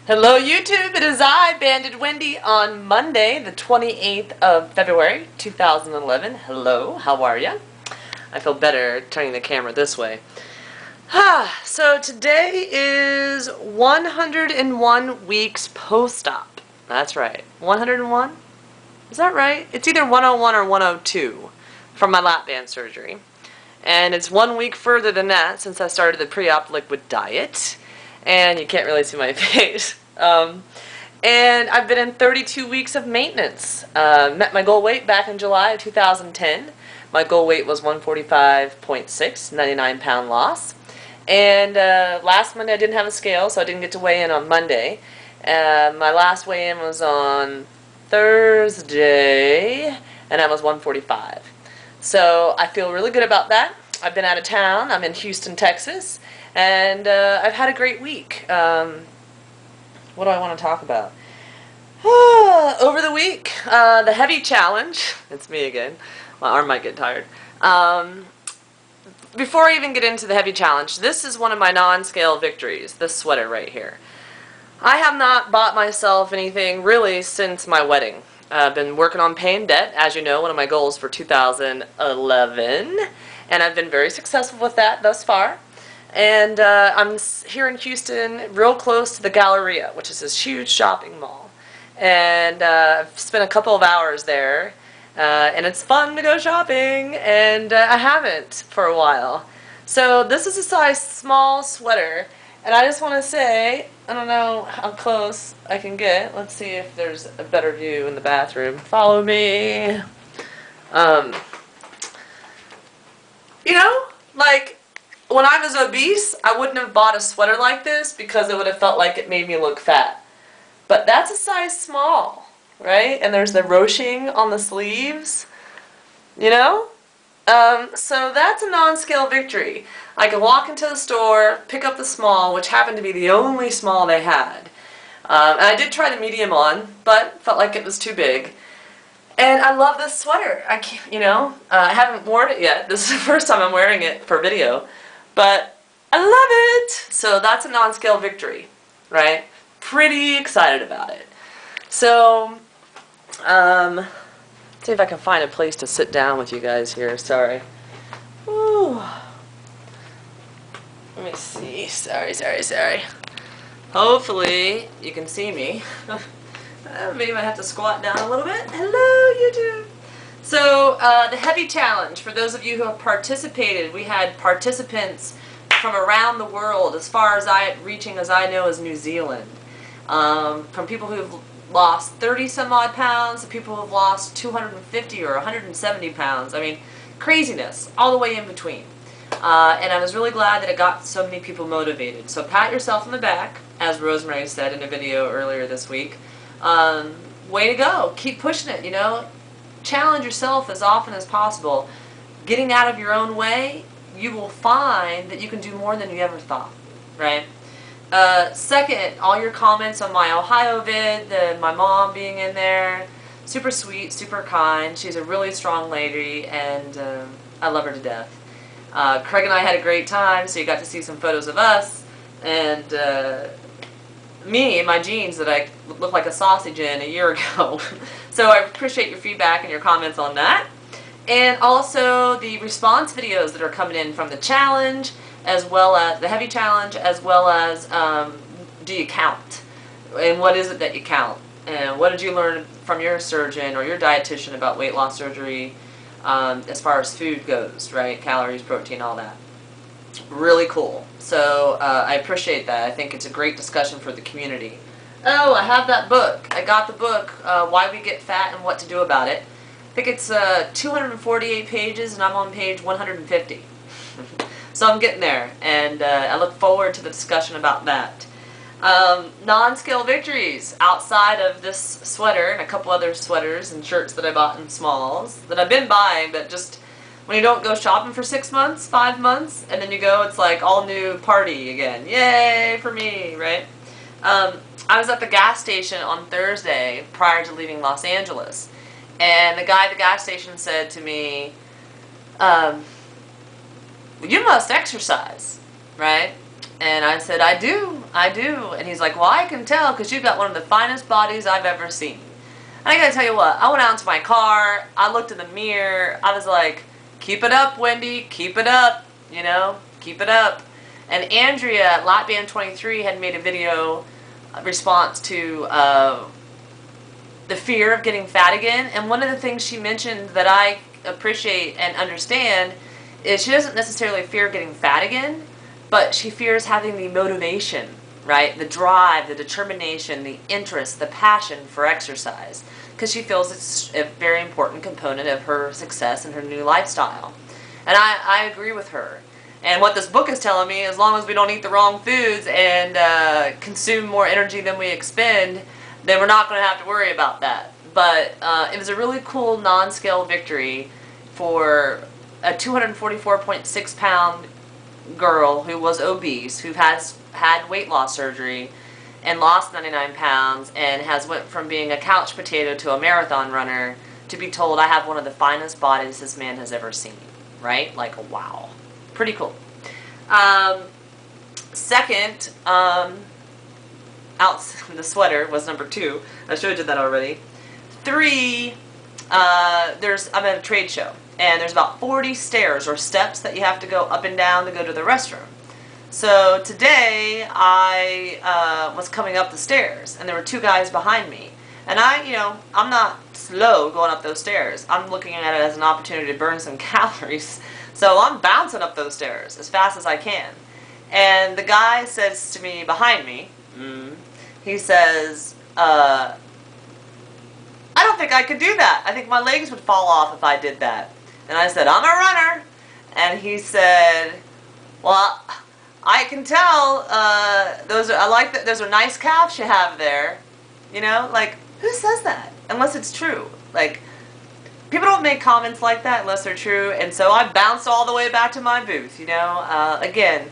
Hello YouTube, it is I, Banded Wendy, on Monday, the 28th of February, 2011. Hello, how are ya? I feel better turning the camera this way. So today is 101 weeks post-op. That's right, 101? Is that right? It's either 101 or 102 from my lap band surgery. And it's 1 week further than that since I started the pre-op liquid diet. And you can't really see my face. And I've been in 32 weeks of maintenance. Met my goal weight back in July of 2010. My goal weight was 145.6, 99-pound loss. And last Monday I didn't have a scale, so I didn't get to weigh in on Monday. My last weigh-in was on Thursday, and I was 145. So I feel really good about that. I've been out of town. I'm in Houston, Texas, and I've had a great week. What do I want to talk about? Over the week, the heavy challenge. It's me again. My arm might get tired. Before I even get into the heavy challenge, this is one of my non-scale victories, this sweater right here. I have not bought myself anything really since my wedding. I've been working on paying debt, as you know, one of my goals for 2011, and I've been very successful with that thus far. And I'm here in Houston, real close to the Galleria, which is this huge shopping mall. And I've spent a couple of hours there, and it's fun to go shopping, and I haven't for a while. So this is a size small sweater, and I just want to say, I don't know how close I can get. Let's see if there's a better view in the bathroom. Follow me. You know, like, when I was obese, I wouldn't have bought a sweater like this because it would have felt like it made me look fat. But that's a size small, right? And there's the ruching on the sleeves, you know? So that's a non-scale victory. I could walk into the store, pick up the small, which happened to be the only small they had. And I did try the medium on, but felt like it was too big. And I love this sweater. I haven't worn it yet. This is the first time I'm wearing it for video. But I love it! So that's a non-scale victory, right? Pretty excited about it. So, see if I can find a place to sit down with you guys here. Sorry. Ooh. Let me see. Sorry. Hopefully you can see me. Maybe I have to squat down a little bit. Hello, YouTube. So, the heavy challenge, for those of you who have participated, we had participants from around the world, as far as reaching as I know as New Zealand. From people who've lost 30 some odd pounds to people who've lost 250 or 170 pounds. I mean, craziness, all the way in between. And I was really glad that it got so many people motivated. So pat yourself on the back, as Rosemary said in a video earlier this week. Way to go. Keep pushing it, you know. Challenge yourself as often as possible. Getting out of your own way, you will find that you can do more than you ever thought, right? Second, all your comments on my Ohio vid, my mom being in there, super sweet, super kind. She's a really strong lady, and I love her to death. Craig and I had a great time, so you got to see some photos of us, and me in my jeans that I looked like a sausage in a year ago. So I appreciate your feedback and your comments on that. And also the response videos that are coming in from the challenge, as well as the heavy challenge, as well as do you count? And what is it that you count? And what did you learn from your surgeon or your dietitian about weight loss surgery as far as food goes, right? Calories, protein, all that. Really cool. So I appreciate that. I think it's a great discussion for the community. Oh, I have that book. I got the book, Why We Get Fat and What to Do About It. I think it's 248 pages, and I'm on page 150. So I'm getting there, and I look forward to the discussion about that. Non-scale victories outside of this sweater and a couple other sweaters and shirts that I bought in smalls that I've been buying, but just when you don't go shopping for 6 months, 5 months, and then you go, it's like all new party again. Yay for me, right? I was at the gas station on Thursday prior to leaving Los Angeles, and the guy at the gas station said to me, you must exercise, right? And I said, I do. And he's like, well, I can tell because you've got one of the finest bodies I've ever seen. And I gotta tell you what, I went out into my car, I looked in the mirror, I was like, keep it up, Wendy, keep it up, you know, keep it up. And Andrea at bandedwendy had made a video response to the fear of getting fat again. And one of the things she mentioned that I appreciate and understand is she doesn't necessarily fear getting fat again, but she fears having the motivation, right? The drive, the determination, the interest, the passion for exercise, because she feels it's a very important component of her success and her new lifestyle. And I agree with her. And what this book is telling me, as long as we don't eat the wrong foods and consume more energy than we expend, then we're not going to have to worry about that. But it was a really cool non-scale victory for a 244.6 pound girl who was obese, who has had weight loss surgery and lost 99 pounds and has went from being a couch potato to a marathon runner to be told, I have one of the finest bodies this man has ever seen, right? Like, wow. Pretty cool. Second, out the sweater was number 2. I showed you that already. 3, I'm at a trade show. And there's about 40 stairs or steps that you have to go up and down to go to the restroom. So today I was coming up the stairs and there were 2 guys behind me. And I'm not slow going up those stairs. I'm looking at it as an opportunity to burn some calories. So I'm bouncing up those stairs as fast as I can. And the guy says to me behind me, he says, I don't think I could do that. I think my legs would fall off if I did that. And I said, I'm a runner. And he said, well, I can tell those are nice calves you have there. You know, like, who says that? Unless it's true. Like, people don't make comments like that unless they're true. And so I bounced all the way back to my booth, you know. Again,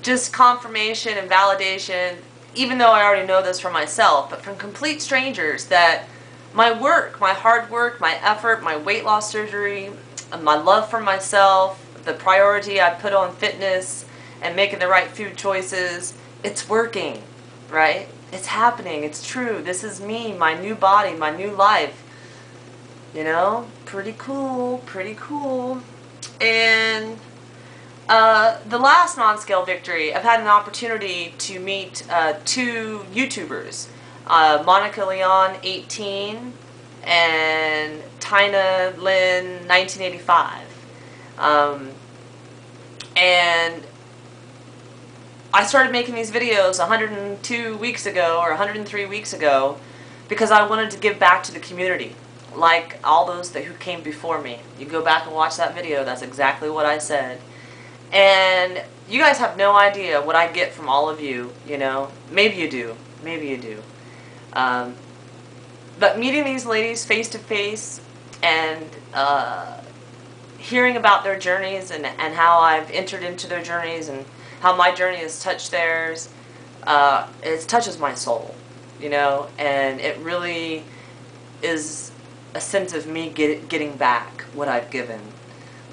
just confirmation and validation, even though I already know this for myself, but from complete strangers, that my work, my hard work, my effort, my weight loss surgery, my love for myself, the priority I put on fitness and making the right food choices, it's working, right? It's happening. It's true. This is me, my new body, my new life. You know, pretty cool, pretty cool. And the last non-scale victory, I've had an opportunity to meet 2 YouTubers, Monica Leon, 18, and Tina Lynn, 1985. And I started making these videos 102 weeks ago or 103 weeks ago because I wanted to give back to the community, like all those who came before me. You go back and watch that video, that's exactly what I said. And you guys have no idea what I get from all of you, you know. Maybe you do. Maybe you do. But meeting these ladies face to face and hearing about their journeys and how I've entered into their journeys and how my journey has touched theirs, it touches my soul, you know. And it really is a sense of me getting back what I've given.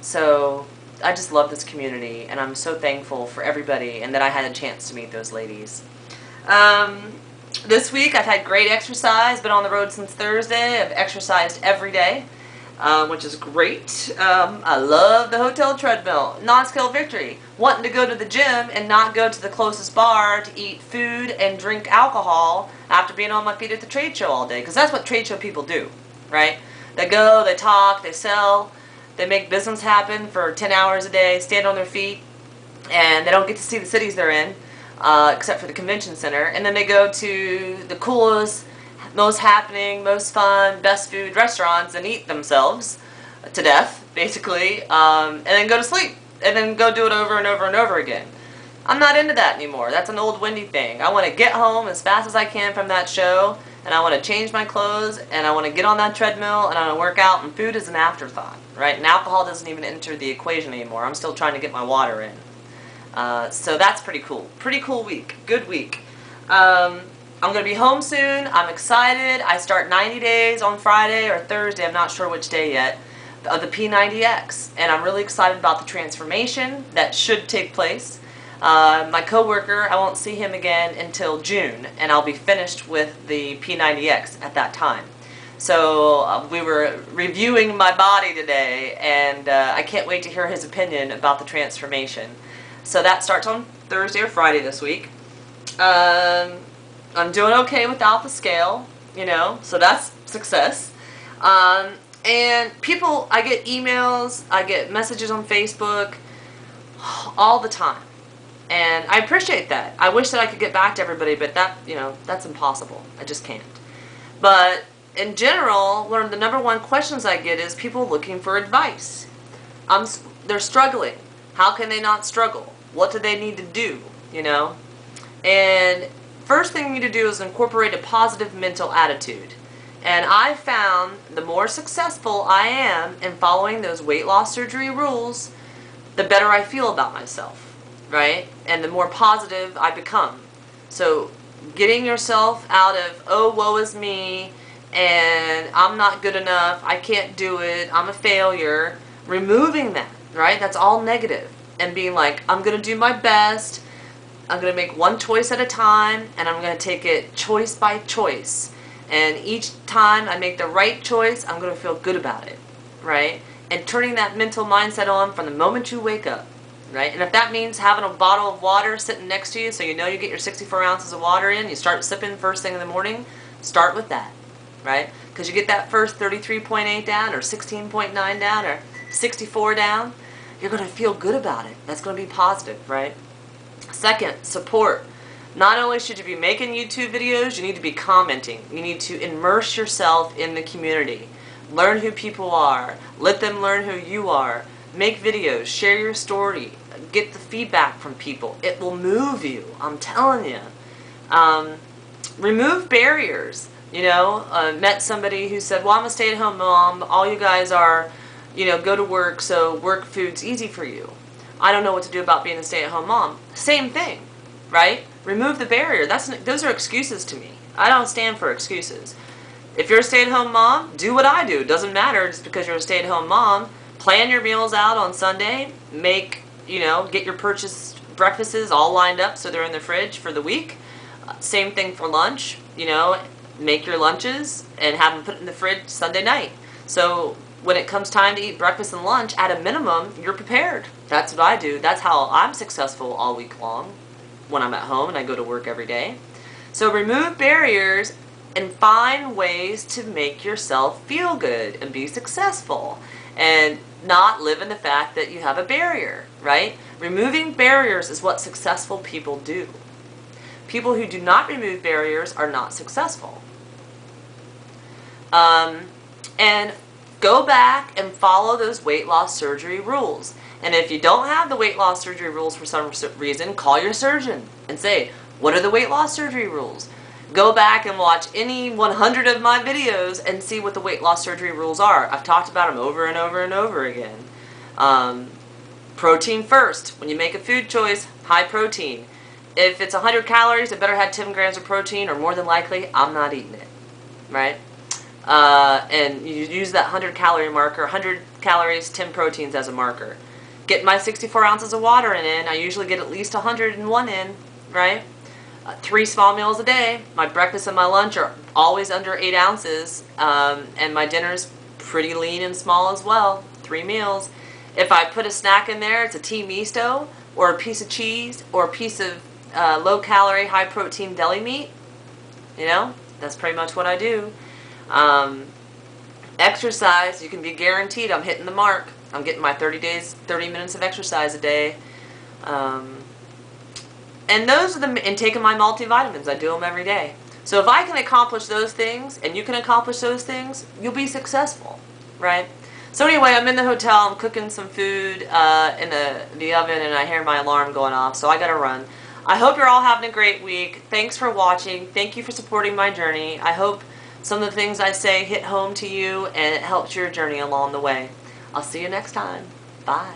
So I just love this community, and I'm so thankful for everybody and that I had a chance to meet those ladies. This week I've had great exercise, been on the road since Thursday. I've exercised every day, which is great. I love the hotel treadmill. Non-scale victory. Wanting to go to the gym and not go to the closest bar to eat food and drink alcohol after being on my feet at the trade show all day, because that's what trade show people do, right? They go, they talk, they sell. They make business happen for 10 hours a day, stand on their feet, and they don't get to see the cities they're in, except for the convention center. And then they go to the coolest, most happening, most fun, best food restaurants and eat themselves to death, basically, and then go to sleep, and then go do it over and over and over again. I'm not into that anymore. That's an old Wendy thing. I want to get home as fast as I can from that show, and I want to change my clothes, and I want to get on that treadmill, and I want to work out, and food is an afterthought, right? And alcohol doesn't even enter the equation anymore. I'm still trying to get my water in. So that's pretty cool. Pretty cool week. Good week. I'm going to be home soon. I'm excited. I start 90 days on Friday or Thursday. I'm not sure which day yet. Of the P90X. And I'm really excited about the transformation that should take place. My coworker, I won't see him again until June, and I'll be finished with the P90X at that time. So we were reviewing my body today, and I can't wait to hear his opinion about the transformation. So that starts on Thursday or Friday this week. I'm doing okay without the scale, you know, so that's success. And people, I get emails, I get messages on Facebook all the time. And I appreciate that. I wish that I could get back to everybody, but that, you know, that's impossible. I just can't. But in general, one of the number one questions I get is people looking for advice. They're struggling. How can they not struggle? What do they need to do, you know? And first thing you need to do is incorporate a positive mental attitude. And I found the more successful I am in following those weight loss surgery rules, the better I feel about myself, right? And the more positive I become. So getting yourself out of, oh, woe is me, and I'm not good enough, I can't do it, I'm a failure, removing that, right? That's all negative. And being like, I'm going to do my best, I'm going to make one choice at a time, and I'm going to take it choice by choice. And each time I make the right choice, I'm going to feel good about it, right? And turning that mental mindset on from the moment you wake up, right? And if that means having a bottle of water sitting next to you so you know you get your 64 ounces of water in, you start sipping first thing in the morning, start with that, right? Because you get that first 33.8 down or 16.9 down or 64 down, you're going to feel good about it. That's going to be positive, right? Second, support. Not only should you be making YouTube videos, you need to be commenting. You need to immerse yourself in the community. Learn who people are. Let them learn who you are. Make videos. Share your story. Get the feedback from people. It will move you. I'm telling you. Remove barriers. You know, met somebody who said, well, I'm a stay-at-home mom. All you guys are, you know, go to work, so work food's easy for you. I don't know what to do about being a stay-at-home mom. Same thing, right? Remove the barrier. Those are excuses to me. I don't stand for excuses. If you're a stay-at-home mom, do what I do. It doesn't matter just because you're a stay-at-home mom. Plan your meals out on Sunday. Make, you know, get your purchased breakfasts all lined up so they're in the fridge for the week. Same thing for lunch. You know, make your lunches and have them put in the fridge Sunday night. So when it comes time to eat breakfast and lunch, at a minimum, you're prepared. That's what I do. That's how I'm successful all week long when I'm at home and I go to work every day. So remove barriers and find ways to make yourself feel good and be successful and not live in the fact that you have a barrier, right? Removing barriers is what successful people do. People who do not remove barriers are not successful. And go back and follow those weight loss surgery rules. And if you don't have the weight loss surgery rules for some reason, call your surgeon and say, what are the weight loss surgery rules? Go back and watch any 100 of my videos and see what the weight loss surgery rules are. I've talked about them over and over and over again. Protein first. When you make a food choice, high protein. If it's 100 calories, it better have 10 grams of protein, or more than likely, I'm not eating it, right? And you use that 100 calorie marker, 100 calories, 10 proteins as a marker. Get my 64 ounces of water in. I usually get at least 101 in, right? 3 small meals a day. My breakfast and my lunch are always under 8 ounces, and my dinner's pretty lean and small as well, 3 meals. If I put a snack in there, it's a tea misto, or a piece of cheese, or a piece of low-calorie, high-protein deli meat. You know, that's pretty much what I do. Exercise, you can be guaranteed I'm hitting the mark. I'm getting my 30 minutes of exercise a day. And those are and taking my multivitamins. I do them every day. So if I can accomplish those things, and you can accomplish those things, you'll be successful, right? So anyway, I'm in the hotel, I'm cooking some food in the oven, and I hear my alarm going off, so I gotta run. I hope you're all having a great week. Thanks for watching. Thank you for supporting my journey. I hope some of the things I say hit home to you, and it helps your journey along the way. I'll see you next time. Bye.